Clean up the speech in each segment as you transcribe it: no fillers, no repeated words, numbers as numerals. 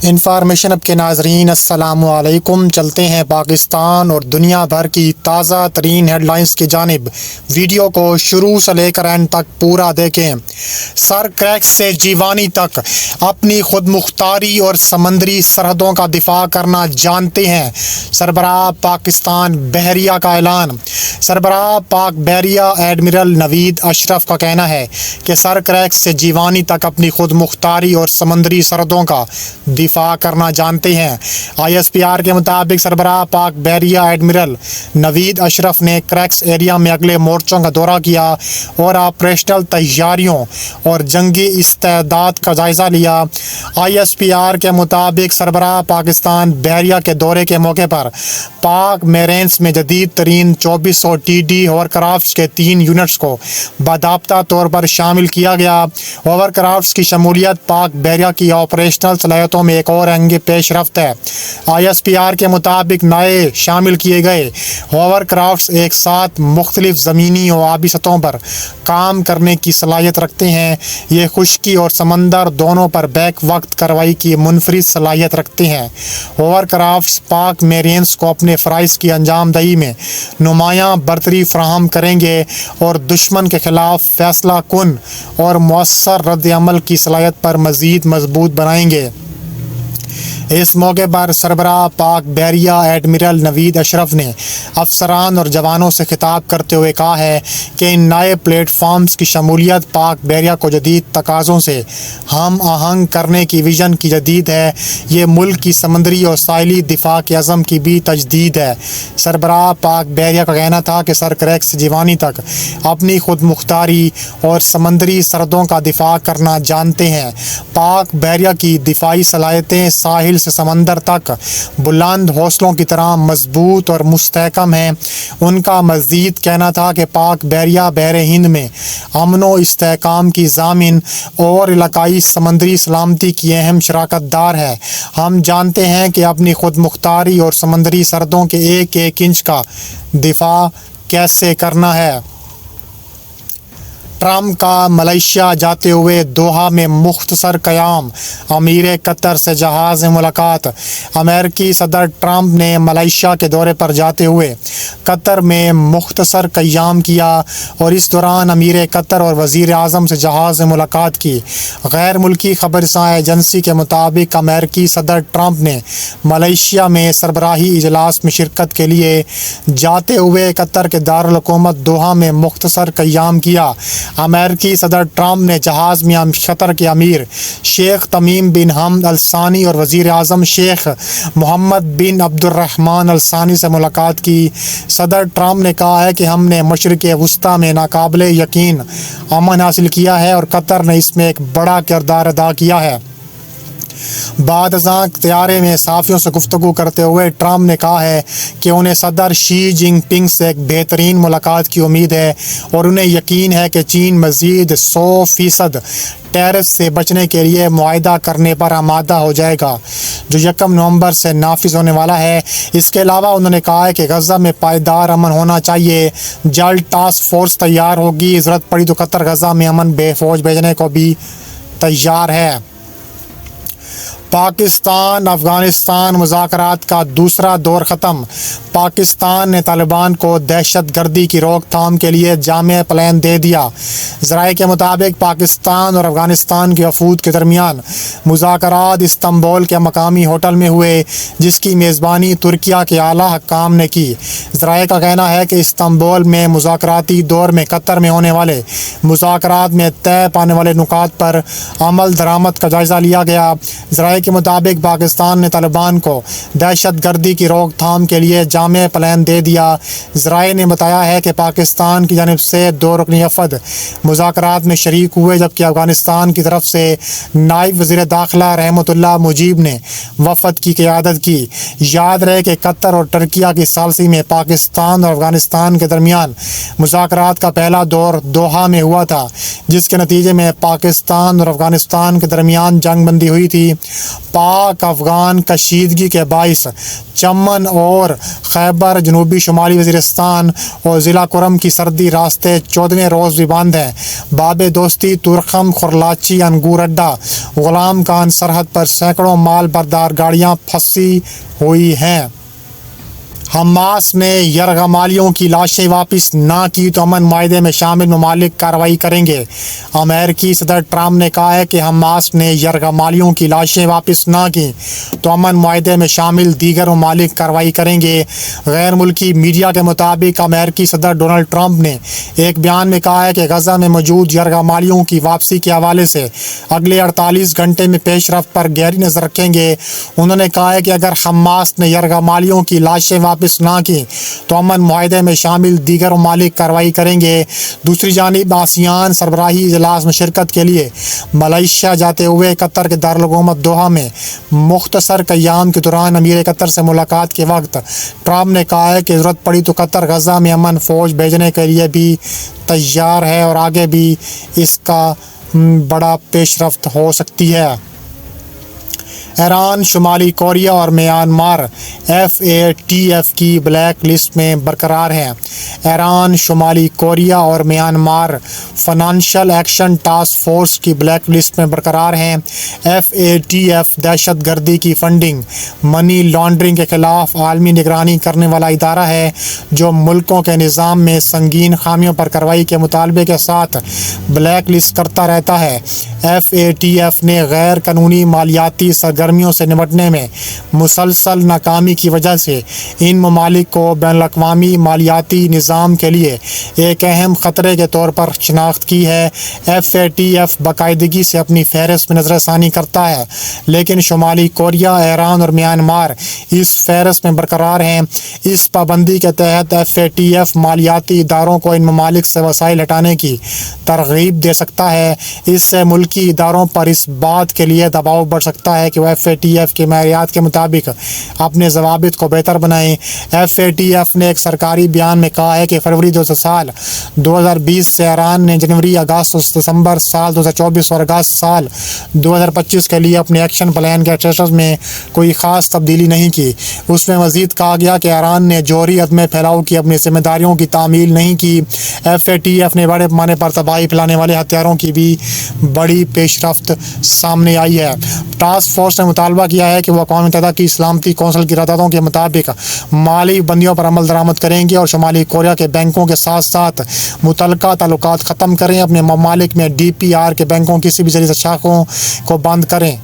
Information اب کے ناظرین السلام علیکم۔ چلتے ہیں پاکستان اور دنیا بھر کی تازہ ترین ہیڈ لائنز کی جانب۔ ویڈیو کو شروع سے لے کر اینڈ تک پورا دیکھیں۔ سر کریکس سے جیوانی تک اپنی خود مختاری اور سمندری سرحدوں کا دفاع کرنا جانتے ہیں، سربراہ پاکستان بحریہ کا اعلان۔ سربراہ پاک بحریہ ایڈمرل نوید اشرف کا کہنا ہے کہ سر کریکس سے جیوانی تک اپنی خود مختاری اور سمندری سرحدوں کا دفاع کرنا جانتے ہیں۔ ISPR کے مطابق سربراہ پاک بحریہ ایڈمرل نوید اشرف نے کریکس ایریا میں اگلے مورچوں کا دورہ کیا اور آپریشنل تیاریوں اور جنگی استعداد کا جائزہ لیا۔ ISPR کے مطابق سربراہ پاکستان بحریہ کے دورے کے موقع پر پاک میرینز میں جدید ترین 2400 TD ہاور کرافٹس کے 3 یونٹس کو باضابطہ طور پر شامل کیا گیا۔ ہاور کرافٹس کی شمولیت پاک بحریہ کی آپریشنل صلاحیتوں میں ایک اور اہم پیش رفت ہے۔ ISPR کے مطابق نئے شامل کیے گئے ہاور کرافٹس ایک ساتھ مختلف زمینی اور آبی سطحوں پر کام کرنے کی صلاحیت رکھتے ہیں۔ یہ خشکی اور سمندر دونوں پر بیک وقت کارروائی کی منفرد صلاحیت رکھتے ہیں۔ ہاور کرافٹس پاک میرینز کو اپنے فرائض کی انجام دہی میں نمایاں برتری فراہم کریں گے اور دشمن کے خلاف فیصلہ کن اور مؤثر رد عمل کی صلاحیت پر مزید مضبوط بنائیں گے۔ اس موقع پر سربراہ پاک بحریہ ایڈمرل نوید اشرف نے افسران اور جوانوں سے خطاب کرتے ہوئے کہا ہے کہ ان نئے پلیٹ فارمز کی شمولیت پاک بحریہ کو جدید تقاضوں سے ہم آہنگ کرنے کی ویژن کی جدید ہے۔ یہ ملک کی سمندری اور ساحلی دفاع کے عزم کی بھی تجدید ہے۔ سربراہ پاک بحریہ کا کہنا تھا کہ سر کریکس سے جیوانی تک اپنی خود مختاری اور سمندری سرحدوں کا دفاع کرنا جانتے ہیں۔ پاک بحریہ کی دفاعی صلاحیتیں ساحل سے سمندر تک بلند حوصلوں کی طرح مضبوط اور مستحکم ہیں۔ ان کا مزید کہنا تھا کہ پاک بحریہ بحر ہند میں امن و استحکام کی ضامن اور علاقائی سمندری سلامتی کی اہم شراکت دار ہے۔ ہم جانتے ہیں کہ اپنی خود مختاری اور سمندری سرحدوں کے ایک ایک انچ کا دفاع کیسے کرنا ہے۔ ٹرمپ کا ملائیشیا جاتے ہوئے دوحہ میں مختصر قیام، امیر قطر سے جہاز میں ملاقات۔ امریکی صدر ٹرمپ نے ملائیشیا کے دورے پر جاتے ہوئے قطر میں مختصر قیام کیا اور اس دوران امیر قطر اور وزیر اعظم سے جہاز میں ملاقات کی۔ غیر ملکی خبر رساں ایجنسی کے مطابق امریکی صدر ٹرمپ نے ملائیشیا میں سربراہی اجلاس میں شرکت کے لیے جاتے ہوئے قطر کے دارالحکومت دوحہ میں مختصر قیام کیا۔ امریکی صدر ٹرمپ نے جہاز میں قطر کے امیر شیخ تمیم بن حمد الثانی اور وزیر اعظم شیخ محمد بن عبد الرحمن الثانی سے ملاقات کی۔ صدر ٹرمپ نے کہا ہے کہ ہم نے مشرق وسطیٰ میں ناقابل یقین امن حاصل کیا ہے اور قطر نے اس میں ایک بڑا کردار ادا کیا ہے۔ بعد ازاں طیارے میں صحافیوں سے گفتگو کرتے ہوئے ٹرمپ نے کہا ہے کہ انہیں صدر شی جن پنگ سے ایک بہترین ملاقات کی امید ہے اور انہیں یقین ہے کہ چین مزید 100% ٹیرف سے بچنے کے لیے معاہدہ کرنے پر آمادہ ہو جائے گا، جو 1 نومبر سے نافذ ہونے والا ہے۔ اس کے علاوہ انہوں نے کہا ہے کہ غزہ میں پائیدار امن ہونا چاہیے۔ جلد ٹاسک فورس تیار ہوگی، ضرورت پڑی تو قطر غزہ میں امن بے فوج بھیجنے کو بھی تیار ہے۔ پاکستان افغانستان مذاکرات کا دوسرا دور ختم۔ پاکستان نے طالبان کو دہشت گردی کی روک تھام کے لیے جامع پلان دے دیا۔ ذرائع کے مطابق پاکستان اور افغانستان کے وفود کے درمیان مذاکرات استنبول کے مقامی ہوٹل میں ہوئے، جس کی میزبانی ترکیہ کے اعلیٰ حکام نے کی۔ ذرائع کا کہنا ہے کہ استنبول میں مذاکراتی دور میں قطر میں ہونے والے مذاکرات میں طے پانے والے نکات پر عمل درآمد کا جائزہ لیا گیا۔ ذرائع کے مطابق پاکستان نے طالبان کو دہشت گردی کی روک تھام کے لیے جامع پلان دے دیا۔ ذرائع نے بتایا ہے کہ پاکستان کی جانب سے 2 رکنی وفد مذاکرات میں شریک ہوئے، جبکہ افغانستان کی طرف سے نائب وزیر داخلہ رحمت اللہ مجیب نے وفد کی قیادت کی۔ یاد رہے کہ قطر اور ترکیہ کی ثالثی میں پاکستان اور افغانستان کے درمیان مذاکرات کا پہلا دور دوحہ میں ہوا تھا، جس کے نتیجے میں پاکستان اور افغانستان کے درمیان جنگ بندی ہوئی تھی۔ پاک افغان کشیدگی کے باعث چمن اور خیبر جنوبی شمالی وزیرستان اور ضلع کرم کی سرحدی راستے 14ویں روز بھی بند ہیں۔ باب دوستی، تورخم، خرلاچی، انگور اڈہ، غلام خان سرحد پر سینکڑوں مال بردار گاڑیاں پھنسی ہوئی ہیں۔ حماس نے یرغمالیوں کی لاشیں واپس نہ کی تو امن معاہدے میں شامل ممالک کارروائی کریں گے۔ امریکی صدر ٹرمپ نے کہا ہے کہ حماس نے یرغمالیوں کی لاشیں واپس نہ کی تو امن معاہدے میں شامل دیگر ممالک کارروائی کریں گے۔ غیر ملکی میڈیا کے مطابق امریکی صدر ڈونلڈ ٹرمپ نے ایک بیان میں کہا ہے کہ غزہ میں موجود یرغمالیوں کی واپسی کے حوالے سے اگلے 48 گھنٹے میں پیش رفت پر گہری نظر رکھیں گے۔ انہوں نے کہا ہے کہ اگر حماس نے یرغمالیوں کی لاشیں واپس نہ کی تو امن معاہدے میں شامل دیگر ممالک کارروائی کریں گے۔ دوسری جانب آسیان سربراہی اجلاس میں شرکت کے لیے ملائیشیا جاتے ہوئے قطر کے دارالحکومت دوحہ میں مختصر قیام کے دوران امیر قطر سے ملاقات کے وقت ٹرمپ نے کہا ہے کہ ضرورت پڑی تو قطر غزہ میں امن فوج بھیجنے کے لیے بھی تیار ہے اور آگے بھی اس کا بڑا پیش رفت ہو سکتی ہے۔ ایران شمالی کوریا اور میانمار FATF کی بلیک لسٹ میں برقرار ہیں۔ ایران شمالی کوریا اور Myanmar financial action task force کی بلیک لسٹ میں برقرار ہیں۔ FATF دہشت گردی کی فنڈنگ، منی لانڈرنگ کے خلاف عالمی نگرانی کرنے والا ادارہ ہے جو ملکوں کے نظام میں سنگین خامیوں پر کارروائی کے مطالبے کے ساتھ بلیک لسٹ کرتا رہتا ہے۔ FATF نے غیر قانونی مالیاتی سرگرمیوں سے نمٹنے میں مسلسل ناکامی کی وجہ سے ان ممالک کو بین الاقوامی مالیاتی نظام کے لیے ایک اہم خطرے کے طور پر شناخت کی ہے۔ FATF باقاعدگی سے اپنی فہرست میں نظر ثانی کرتا ہے، لیکن شمالی کوریا، ایران اور میانمار اس فہرست میں برقرار ہیں۔ اس پابندی کے تحت FATF مالیاتی اداروں کو ان ممالک سے وسائل ہٹانے کی ترغیب دے سکتا ہے۔ اس سے ملکی اداروں پر اس بات کے لیے دباؤ بڑھ سکتا ہے کہ وہ FATF کے معیارات کے مطابق اپنے ضوابط کو بہتر بنائیں۔ FATF نے ایک سرکاری بیان میں کہا ہے کہ فروری 2020 سے ایران نے جنوری، اگست اور دسمبر سال 2024 اور اگست سال 2025 کے لیے اپنے ایکشن پلان کے اسٹیٹس میں کوئی خاص تبدیلی نہیں کی۔ اس میں مزید کہا گیا کہ ایران نے جوہری عدم پھیلاؤ کی اپنی ذمہ داریوں کی تعمیل نہیں کی۔ FATF نے بڑے پیمانے پر تباہی پھیلانے والے ہتھیاروں کی بھی بڑی پیش رفت سامنے آئی ہے۔ ٹاسک فورس نے مطالبہ کیا ہے کہ وہ اقوام متحدہ کی سلامتی کونسل کی قراردادوں کے مطابق مالی بندیوں پر عمل درآمد کریں گے اور شمالی کوریا کے بینکوں کے ساتھ ساتھ متعلقہ تعلقات ختم کریں، اپنے ممالک میں DPR کے بینکوں کی کسی بھی جدید شاخوں کو بند کریں۔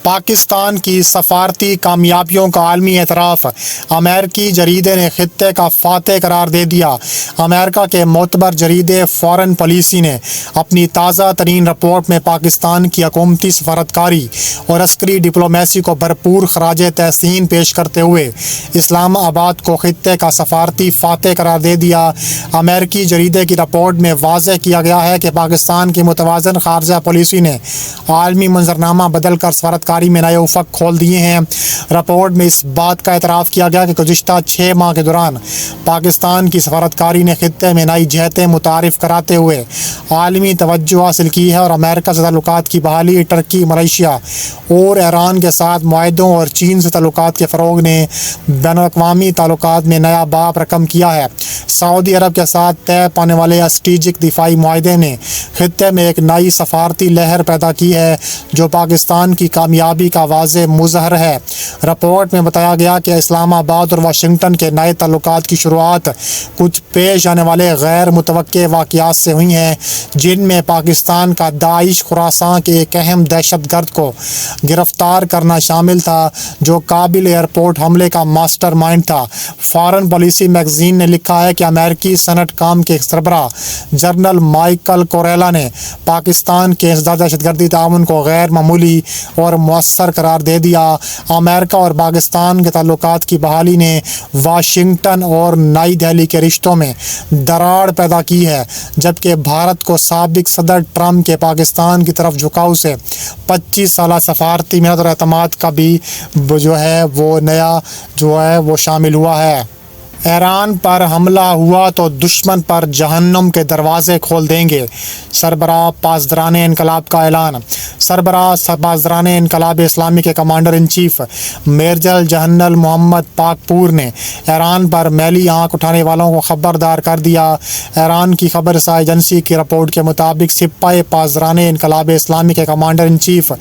پاکستان کی سفارتی کامیابیوں کا عالمی اعتراف، امریکی جریدے نے خطے کا فاتح قرار دے دیا۔ امریکہ کے معتبر جریدے فارن پالیسی نے اپنی تازہ ترین رپورٹ میں پاکستان کی حکومتی سفارتکاری اور عسکری ڈپلومیسی کو بھرپور خراج تحسین پیش کرتے ہوئے اسلام آباد کو خطے کا سفارتی فاتح قرار دے دیا۔ امریکی جریدے کی رپورٹ میں واضح کیا گیا ہے کہ پاکستان کی متوازن خارجہ پالیسی نے عالمی منظرنامہ بدل کر سفارتکاری میں نئے افق کھول دیے ہیں۔ رپورٹ میں اس بات کا اعتراف کیا گیا کہ گزشتہ 6 ماہ کے دوران پاکستان کی سفارتکاری نے خطے میں نئی جہتیں متعارف کراتے ہوئے عالمی توجہ حاصل کی ہے اور امریکہ سے تعلقات کی بحالی، ترکی، ملائیشیا اور ایران کے ساتھ معاہدوں اور چین سے تعلقات کے فروغ نے بین الاقوامی تعلقات میں نیا باب رقم کیا ہے۔ سعودی عرب کے ساتھ طے پانے والے اسٹریٹجک دفاعی معاہدے نے خطے میں ایک نئی سفارتی لہر پیدا کی ہے جو پاکستان کی کامیابی کا واضح مظہر ہے۔ رپورٹ میں بتایا گیا کہ اسلام آباد اور واشنگٹن کے نئے تعلقات کی شروعات کچھ پیش آنے والے غیر متوقع واقعات سے ہوئی ہیں، جن میں پاکستان کا داعش خراسان کے ایک اہم دہشت گرد کو گرفتار کرنا شامل تھا جو کابل ایئرپورٹ حملے کا ماسٹر مائنڈ تھا۔ فارن پالیسی میگزین نے لکھا ہے کہ امریکی سینٹ کام کے سربراہ جنرل مائیکل کوریلا نے پاکستان کے انسداد دہشت گردی تعاون کو غیر معمولی اور مؤثر قرار دے دیا۔ امریکہ اور پاکستان کے تعلقات کی بحالی نے واشنگٹن اور نئی دہلی کے رشتوں میں دراڑ پیدا کی ہے، جبکہ بھارت کو سابق صدر ٹرمپ کے پاکستان کی طرف جھکاؤ سے 25 سالہ سفارتی محنت اور اعتماد کا بھی وہ نیا شامل ہوا ہے۔ ایران پر حملہ ہوا تو دشمن پر جہنم کے دروازے کھول دیں گے، سربراہ پاسداران انقلاب کا اعلان۔ سربراہ پاسداران انقلاب اسلامی کے commander in chief major general Mohammad Pakpour نے ایران پر میلی آنکھ اٹھانے والوں کو خبردار کر دیا۔ ایران کی خبر رساں ایجنسی کی رپورٹ کے مطابق سپاہ پاسداران انقلاب اسلامی کے commander in chief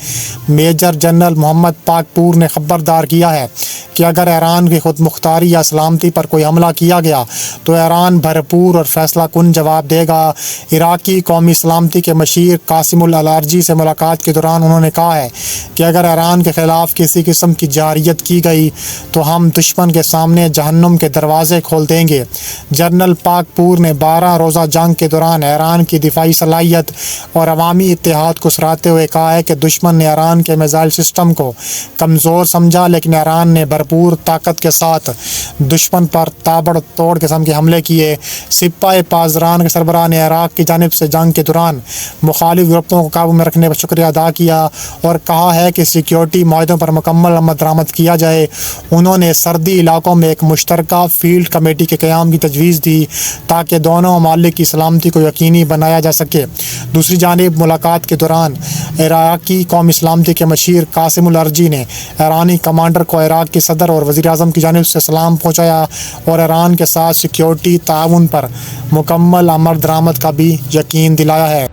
major general Mohammad Pakpour نے خبردار کیا ہے کہ اگر ایران کی خود مختاری یا سلامتی پر کوئی حملہ کیا گیا تو ایران بھرپور اور فیصلہ کن جواب دے گا۔ عراقی قومی سلامتی کے مشیر قاسم الارجی سے ملاقات کے دوران انہوں نے کہا ہے کہ اگر ایران کے خلاف کسی قسم کی جارحیت کی گئی تو ہم دشمن کے سامنے جہنم کے دروازے کھول دیں گے۔ جنرل پاکپور نے 12 روزہ جنگ کے دوران ایران کی دفاعی صلاحیت اور عوامی اتحاد کو سراہتے ہوئے کہا ہے کہ دشمن نے ایران کے میزائل سسٹم کو کمزور سمجھا، لیکن ایران نے بھرپور طاقت کے ساتھ دشمن پر تابڑ توڑ قسم کے حملے کیے۔ سپاہ پاسداران کے سربراہ نے عراق کی جانب سے جنگ کے دوران مخالف گروپوں کو قابو میں رکھنے پر شکریہ ادا کیا اور کہا ہے کہ سیکیورٹی معاہدوں پر مکمل عمل درآمد کیا جائے۔ انہوں نے سرحدی علاقوں میں ایک مشترکہ فیلڈ کمیٹی کے قیام کی تجویز دی تاکہ دونوں ممالک کی سلامتی کو یقینی بنایا جا سکے۔ دوسری جانب ملاقات کے دوران عراقی قومی سلامتی کے مشیر قاسم الارجی نے ایرانی کمانڈر کو عراق کے صدر اور وزیر اعظم کی جانب سے سلام پہنچایا اور ایران کے ساتھ سیکیورٹی تعاون پر مکمل عمل درآمد کا بھی یقین دلایا ہے۔